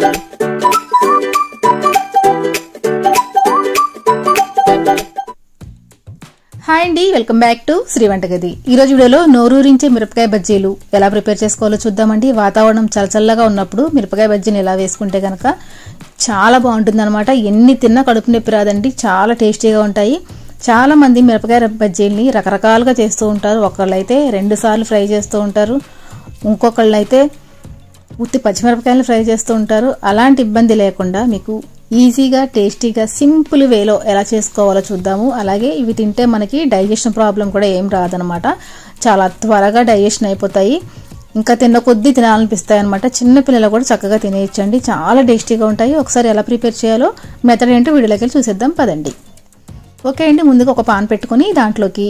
Hi అండి, welcome back to Shri వంటగది. ఈ రోజు వీడియోలో నోరూరించే మిరపకాయ బజ్జీలు ఎలా ప్రిపేర్ చేసుకోవాలో చూద్దామండి. వాతావరణం చల్లచల్లగా ఉన్నప్పుడు మిరపకాయ బజ్జీని ఎలా వేసుకుంటే కనుక చాలా బాగుంటుంది అనమాట. ఎన్ని తిన్నా కడుపు నొప్పి రాదండి, చాలా టేస్టీగా ఉంటాయి. చాలా మంది మిరపకాయ బజ్జీల్ని రకరకాలుగా చేస్తూ ఉంటారు. ఒకళ్ళు అయితే 2 సార్లు ఫ్రై చేస్తూ ఉంటారు, ఇంకొకళ్ళు అయితే ఉత్తి పచ్చిమిరపకాయలు ఫ్రై చేస్తూ ఉంటారు. అలాంటి ఇబ్బంది లేకుండా మీకు ఈజీగా టేస్టీగా సింపుల్ వేలో ఎలా చేసుకోవాలో చూద్దాము. అలాగే ఇవి తింటే మనకి డైజెషన్ ప్రాబ్లం కూడా ఏం రాదనమాట. చాలా త్వరగా డైజెషన్ అయిపోతాయి, ఇంకా తిన్న కొద్దీ తినాలనిపిస్తాయి అనమాట. చిన్నపిల్లలు కూడా చక్కగా తినేయచ్చండి, చాలా టేస్టీగా ఉంటాయి. ఒకసారి ఎలా ప్రిపేర్ చేయాలో మెథడ్ ఏంటో వీడియోలోకి వెళ్ళి చూసేద్దాం పదండి. ఓకే అండి, ముందుగా ఒక పాన్ పెట్టుకుని దాంట్లోకి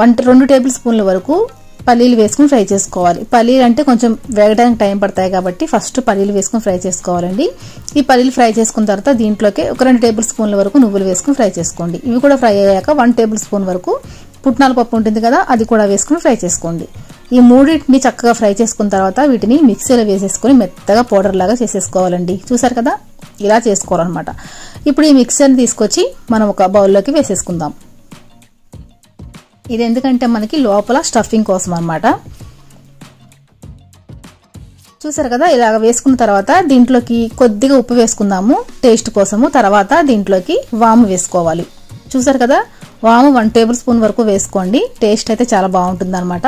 2 టేబుల్ స్పూన్ల వరకు పల్లీలు వేసుకుని ఫ్రై చేసుకోవాలి. పల్లీలు అంటే కొంచెం వేగడానికి టైం పడతాయి కాబట్టి ఫస్ట్ పల్లీలు వేసుకుని ఫ్రై చేసుకోవాలండి. ఈ పల్లీలు ఫ్రై చేసుకున్న తర్వాత దీంట్లోకి ఒక 2 టేబుల్ స్పూన్ల వరకు నువ్వులు వేసుకుని ఫ్రై చేసుకోండి. ఇవి కూడా ఫ్రై అయ్యాక 1 టేబుల్ స్పూన్ వరకు పుట్నాల పప్పు ఉంటుంది కదా, అది కూడా వేసుకుని ఫ్రై చేసుకోండి. ఈ మూడింటిని చక్కగా ఫ్రై చేసుకున్న తర్వాత వీటిని మిక్సీలో వేసేసుకుని మెత్తగా పౌడర్ లాగా చేసేసుకోవాలండి. చూసారు కదా, ఇలా చేసుకోవాలన్నమాట. ఇప్పుడు ఈ మిక్సర్ని తీసుకొచ్చి మనం ఒక బౌల్లోకి వేసేసుకుందాం. ఇది ఎందుకంటే మనకి లోపల స్టఫింగ్ కోసం అన్నమాట. చూసారు కదా, ఇలాగ వేసుకున్న తర్వాత దీంట్లోకి కొద్దిగా ఉప్పు వేసుకుందాము టేస్ట్ కోసము. తర్వాత దీంట్లోకి వాము వేసుకోవాలి. చూసారు కదా, వాము 1 టేబుల్ స్పూన్ వరకు వేసుకోండి, టేస్ట్ అయితే చాలా బాగుంటుంది అనమాట.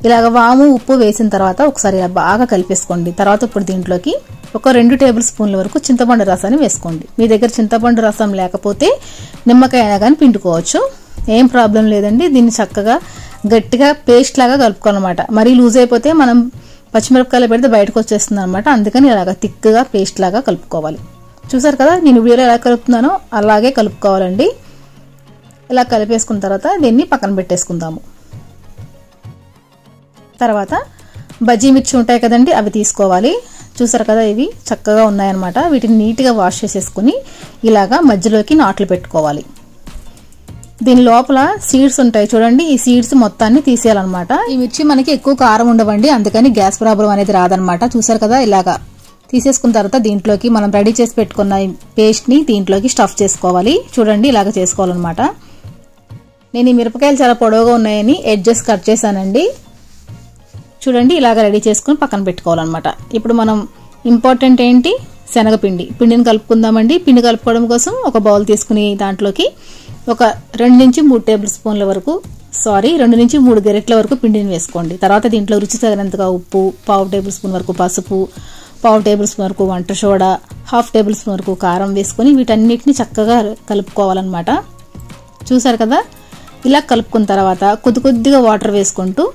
ఇలాగ వాము ఉప్పు వేసిన తర్వాత ఒకసారి ఇలా బాగా కలిపేసుకోండి. తర్వాత ఇప్పుడు దీంట్లోకి ఒక 2 టేబుల్ స్పూన్ల వరకు చింతపండు రసాన్ని వేసుకోండి. మీ దగ్గర చింతపండు రసం లేకపోతే నిమ్మకాయ అయినా కానీ పిండుకోవచ్చు, ఏం ప్రాబ్లం లేదండి. దీన్ని చక్కగా గట్టిగా పేస్ట్ లాగా కలుపుకోవాలన్నమాట. మరీ లూజ్ అయిపోతే మనం పచ్చిమిరపకాయలు పెడితే బయటకు వచ్చేస్తుంది అనమాట. అందుకని ఇలాగ థిక్గా పేస్ట్ లాగా కలుపుకోవాలి. చూసారు కదా, నేను వీడియోలో ఎలా కలుపుతున్నానో అలాగే కలుపుకోవాలండి. ఇలా కలిపేసుకున్న తర్వాత దీన్ని పక్కన పెట్టేసుకుందాము. తర్వాత బజ్జీ మిర్చి ఉంటాయి కదండి, అవి తీసుకోవాలి. చూసారు కదా, ఇవి చక్కగా ఉన్నాయన్నమాట. వీటిని నీట్గా వాష్ చేసేసుకుని ఇలాగా మధ్యలోకి నాట్లు పెట్టుకోవాలి. దీని లోపల సీడ్స్ ఉంటాయి చూడండి, ఈ సీడ్స్ మొత్తాన్ని తీసేయాలన్నమాట. ఈ మిర్చి మనకి ఎక్కువ కారం ఉండవండి, అందుకని గ్యాస్ ప్రాబ్లం అనేది రాదనమాట. చూసారు కదా, ఇలాగా తీసేసుకున్న తర్వాత దీంట్లోకి మనం రెడీ చేసి పెట్టుకున్న పేస్ట్ ని దీంట్లోకి స్టఫ్ చేసుకోవాలి. చూడండి, ఇలాగ చేసుకోవాలన్నమాట. నేను ఈ మిరపకాయలు చాలా పొడవుగా ఉన్నాయని ఎడ్జెస్ కట్ చేశానండి. చూడండి, ఇలాగ రెడీ చేసుకుని పక్కన పెట్టుకోవాలన్నమాట. ఇప్పుడు మనం ఇంపార్టెంట్ ఏంటి, పిండిని కలుపుకుందామండి. పిండి కలుపుకోవడం కోసం ఒక బౌల్ తీసుకుని దాంట్లోకి ఒక 2 నుంచి 3 టేబుల్ స్పూన్ల వరకు 2 నుంచి 3 గరిటెల వరకు పిండిని వేసుకోండి. తర్వాత దీంట్లో రుచి తగినంతగా ఉప్పు, 1/2 టేబుల్ స్పూన్ వరకు పసుపు, 1/2 టేబుల్ స్పూన్ వరకు వంట సోడా, 1/2 టేబుల్ స్పూన్ వరకు కారం వేసుకుని వీటన్నిటిని చక్కగా కలుపుకోవాలన్నమాట. చూసారు కదా, ఇలా కలుపుకున్న తర్వాత కొద్దిగా వాటర్ వేసుకుంటూ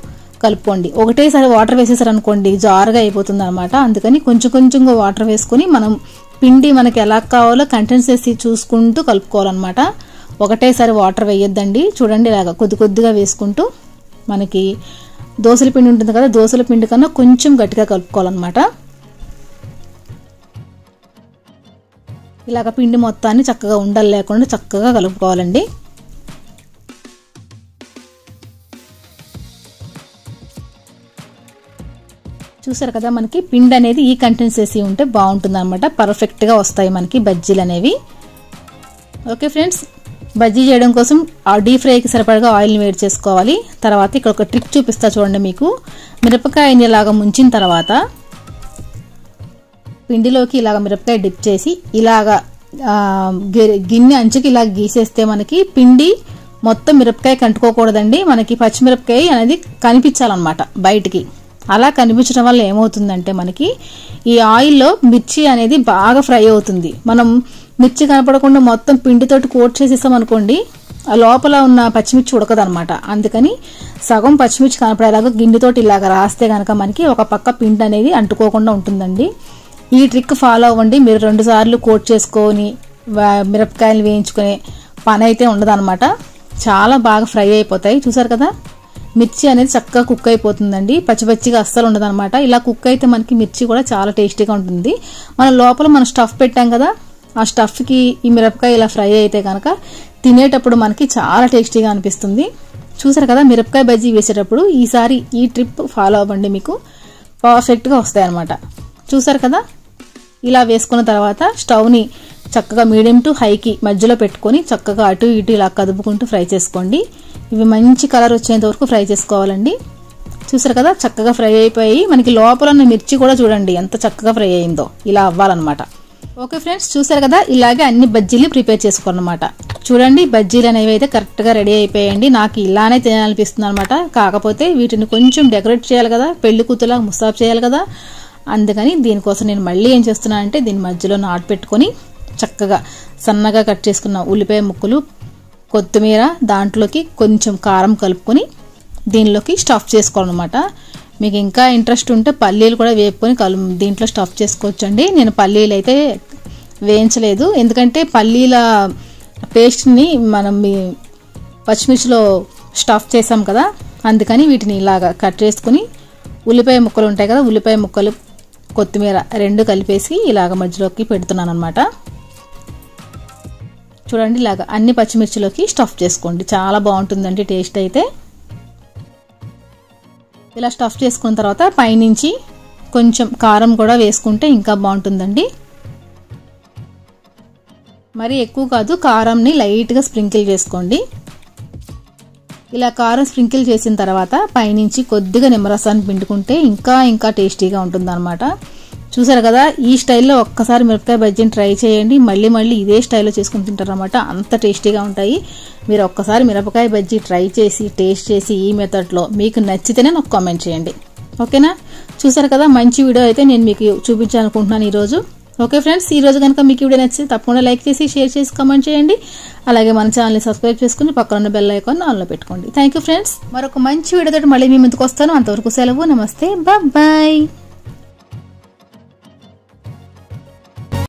కలుపుకోండి. ఒకటేసారి వాటర్ వేసేసారనుకోండి జారుగా అయిపోతుంది అనమాట. అందుకని కొంచెంగా వాటర్ వేసుకుని మనం పిండి మనకి ఎలా కావాలో కన్సిస్టెన్సీ చూసుకుంటూ కలుపుకోవాలన్నమాట. ఒకటేసారి వాటర్ వేయొద్దండి. చూడండి, ఇలాగ కొద్దిగా వేసుకుంటూ మనకి దోసల పిండి ఉంటుంది కదా, దోసల పిండి కన్నా కొంచెం గట్టిగా కలుపుకోవాలన్నమాట. ఇలాగ పిండి మొత్తాన్ని చక్కగా ఉండలు లేకుండా చక్కగా కలుపుకోవాలండి. చూసారు కదా, మనకి పిండి అనేది ఈ కన్సిస్టెన్సీ ఉంటే బాగుంటుంది అనమాట. పర్ఫెక్ట్ గా వస్తాయి మనకి బజ్జీలు అనేవి. ఓకే ఫ్రెండ్స్, బజ్జీ చేయడం కోసం డీప్ ఫ్రైకి సరిపడగా ఆయిల్ని వేడి చేసుకోవాలి. తర్వాత ఇక్కడ ఒక ట్రిక్ చూపిస్తా చూడండి. మీకు మిరపకాయని ఇలాగ ముంచిన తర్వాత పిండిలోకి ఇలాగ మిరపకాయ డిప్ చేసి ఇలాగ గిన్నె అంచుకి ఇలా గీసేస్తే మనకి పిండి మొత్తం మిరపకాయ కంటుకోకూడదండి. మనకి పచ్చిమిరపకాయ అనేది కనిపించాలన్నమాట బయటికి. అలా కనిపించడం వల్ల ఏమవుతుందంటే మనకి ఈ ఆయిల్లో మిర్చి అనేది బాగా ఫ్రై అవుతుంది. మనం మిర్చి కనపడకుండా మొత్తం పిండితోటి కోట్ చేసేసాం అనుకోండి, ఆ లోపల ఉన్న పచ్చిమిర్చి ఉడకదనమాట. అందుకని సగం పచ్చిమిర్చి కనపడేలాగా గిన్నెతోటి ఇలాగ రాస్తే గనక మనకి ఒక పక్క పిండి అనేది అంటుకోకుండా ఉంటుందండి. ఈ ట్రిక్ ఫాలో అవ్వండి. మీరు 2 సార్లు కోట్ చేసుకొని మిరపకాయలు వేయించుకునే పని అయితే ఉండదన్నమాట. చాలా బాగా ఫ్రై అయిపోతాయి. చూసారు కదా, మిర్చి అనేది చక్కగా కుక్ అయిపోతుందండి, పచ్చిగా అస్సలు ఉండదన్నమాట. ఇలా కుక్ అయితే మనకి మిర్చి కూడా చాలా టేస్టీగా ఉంటుంది. మన లోపల మనం స్టఫ్ పెట్టాం కదా, ఆ స్టఫ్ కి ఈ మిరపకాయ ఇలా ఫ్రై అయితే కనుక తినేటప్పుడు మనకి చాలా టేస్టీగా అనిపిస్తుంది. చూసారు కదా, మిరపకాయ బజ్జీ వేసేటప్పుడు ఈసారి ఈ ట్రిప్ ఫాలో అవ్వండి, మీకు పర్ఫెక్ట్ గా వస్తాయి అన్నమాట. చూసారు కదా, ఇలా వేసుకున్న తర్వాత స్టవ్ని చక్కగా మీడియం టు హైకి మధ్యలో పెట్టుకొని చక్కగా అటు ఇటు ఇలా కదుపుకుంటూ ఫ్రై చేసుకోండి. ఇవి మంచి కలర్ వచ్చేంత వరకు ఫ్రై చేసుకోవాలండి. చూసారు కదా చక్కగా ఫ్రై అయిపోయి మనకి లోపల ఉన్న మిర్చి కూడా చూడండి ఎంత చక్కగా ఫ్రై అయిందో, ఇలా అవ్వాలన్నమాట. ఓకే ఫ్రెండ్స్, చూసారు కదా ఇలాగే అన్ని బజ్జీలు ప్రిపేర్ చేసుకోవాలన్నమాట. చూడండి బజ్జీలు అనేవి అయితే కరెక్ట్గా రెడీ అయిపోయాయండి. నాకు ఇలానే తినాలనిపిస్తుంది అనమాట. కాకపోతే వీటిని కొంచెం డెకరేట్ చేయాలి కదా, పెళ్లి కూతులా ముస్తాబ్ చేయాలి కదా, అందుకని దీనికోసం నేను మళ్ళీ ఏం చేస్తున్నానంటే దీని మధ్యలో నాటు పెట్టుకొని చక్కగా సన్నగా కట్ చేసుకున్న ఉల్లిపాయ ముక్కలు, కొత్తిమీర, దాంట్లోకి కొంచెం కారం కలుపుకొని దీనిలోకి స్టఫ్ చేసుకోవాలన్నమాట. మీకు ఇంకా ఇంట్రెస్ట్ ఉంటే పల్లీలు కూడా వేపుకొని దీంట్లో స్టఫ్ చేసుకోవచ్చండి. నేను పల్లీలు అయితే వేయించలేదు, ఎందుకంటే పల్లీల పేస్ట్ని మనం పచ్చిమిర్చిలో స్టఫ్ చేసాం కదా, అందుకని వీటిని ఇలాగా కట్ చేసుకుని ఉల్లిపాయ ముక్కలు ఉంటాయి కదా, ఉల్లిపాయ ముక్కలు కొత్తిమీర రెండు కలిపేసి ఇలాగ మధ్యలోకి పెడుతున్నాను అనమాట. చూడండి ఇలాగా అన్ని పచ్చిమిర్చిలోకి స్టఫ్ చేసుకోండి, చాలా బాగుంటుందండి టేస్ట్ అయితే. ఇలా స్టఫ్ చేసుకున్న తర్వాత పైనుంచి కొంచెం కారం కూడా వేసుకుంటే ఇంకా బాగుంటుందండి. మరి ఎక్కువ కాదు, కారంని లైట్గా స్ప్రింకిల్ చేసుకోండి. ఇలా కారం స్ప్రింకిల్ చేసిన తర్వాత పైనుంచి కొద్దిగా నిమ్మరసాన్ని పిండుకుంటే ఇంకా టేస్టీగా ఉంటుందన్నమాట. చూసారు కదా ఈ స్టైల్లో ఒక్కసారి మిరపకాయ బజ్జీని ట్రై చేయండి, మళ్ళీ ఇదే స్టైల్లో చేసుకుని తింటారనమాట, అంత టేస్టీగా ఉంటాయి. మీరు ఒక్కసారి మిరపకాయ బజ్జీ ట్రై చేసి టేస్ట్ చేసి ఈ మెథడ్లో మీకు నచ్చితేనే నాకు కామెంట్ చేయండి, ఓకేనా. చూసారు కదా మంచి వీడియో అయితే నేను మీకు చూపించాలనుకుంటున్నాను ఈరోజు. ఓకే ఫ్రెండ్స్, ఈ రోజు కనుక మీకు వీడియో నచ్చితే తప్పకుండా లైక్ చేసి షేర్ చేసి కామెంట్ చేయండి. అలాగే మన ఛానల్ని సబ్స్క్రైబ్ చేసుకుని పక్కన ఉన్న బెల్ ఐకాన్ ఆన్లో పెట్టుకోండి. థ్యాంక్ యూ ఫ్రెండ్స్, మరొక మంచి వీడియోతో మళ్ళీ మీ ముందుకు వస్తాను. అంతవరకు సెలవు, నమస్తే, బాయ్.